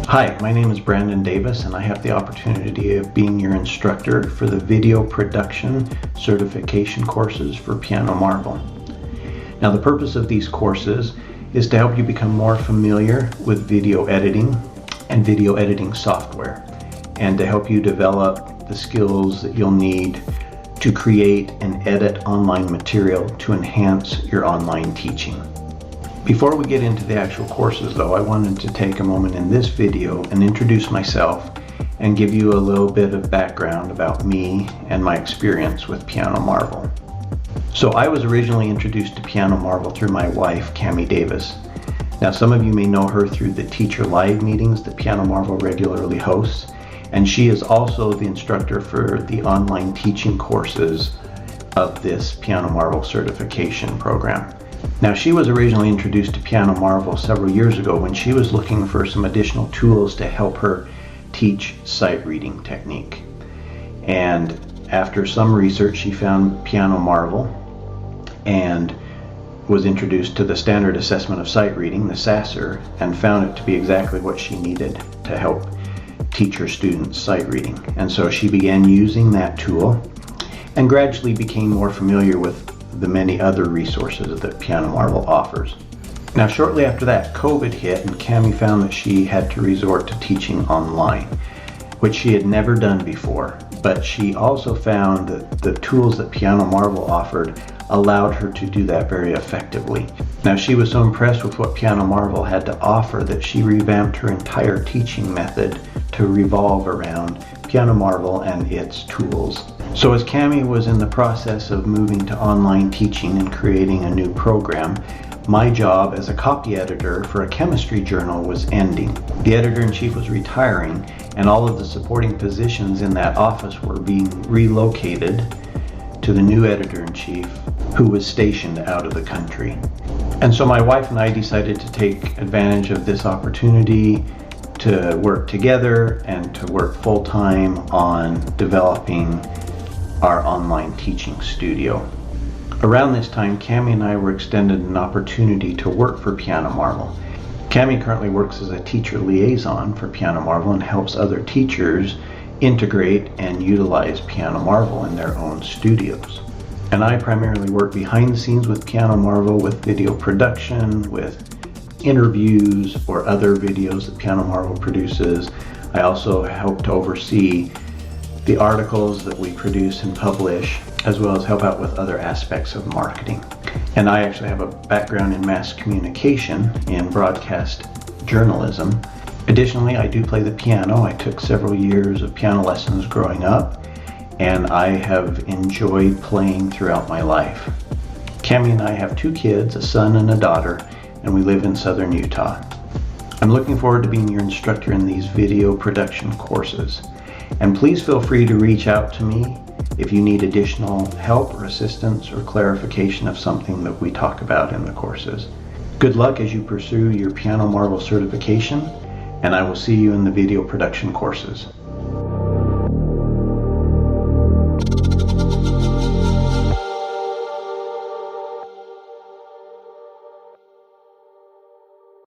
Hi, my name is Brandon Davis and I have the opportunity of being your instructor for the video production certification courses for Piano Marvel. Now the purpose of these courses is to help you become more familiar with video editing and video editing software, and to help you develop the skills that you'll need to create and edit online material to enhance your online teaching. Before we get into the actual courses though, I wanted to take a moment in this video and introduce myself and give you a little bit of background about me and my experience with Piano Marvel. So I was originally introduced to Piano Marvel through my wife, Cami Davis. Now some of you may know her through the teacher live meetings that Piano Marvel regularly hosts, and she is also the instructor for the online teaching courses of this Piano Marvel certification program. Now she was originally introduced to Piano Marvel several years ago when she was looking for some additional tools to help her teach sight reading technique. And after some research, she found Piano Marvel and was introduced to the Standard Assessment of Sight Reading, the SASR, and found it to be exactly what she needed to help teach her students sight reading. And so she began using that tool and gradually became more familiar with the many other resources that Piano Marvel offers. Now shortly after that, COVID hit and Cami found that she had to resort to teaching online, which she had never done before, but she also found that the tools that Piano Marvel offered allowed her to do that very effectively. Now she was so impressed with what Piano Marvel had to offer that she revamped her entire teaching method to revolve around Piano Marvel and its tools. So as Cami was in the process of moving to online teaching and creating a new program, my job as a copy editor for a chemistry journal was ending. The editor-in-chief was retiring, and all of the supporting positions in that office were being relocated to the new editor-in-chief, who was stationed out of the country. And so my wife and I decided to take advantage of this opportunity to work together and to work full-time on developing our online teaching studio. Around this time, Cami and I were extended an opportunity to work for Piano Marvel. Cami currently works as a teacher liaison for Piano Marvel and helps other teachers integrate and utilize Piano Marvel in their own studios. And I primarily work behind the scenes with Piano Marvel with video production, with interviews or other videos that Piano Marvel produces. I also help to oversee the articles that we produce and publish, as well as help out with other aspects of marketing. And I actually have a background in mass communication in broadcast journalism. Additionally, I do play the piano. I took several years of piano lessons growing up, and I have enjoyed playing throughout my life. Cami and I have 2 kids, a son and a daughter, and we live in southern Utah. I'm looking forward to being your instructor in these video production courses. And please feel free to reach out to me if you need additional help or assistance or clarification of something that we talk about in the courses. Good luck as you pursue your Piano Marvel certification, and I will see you in the video production courses.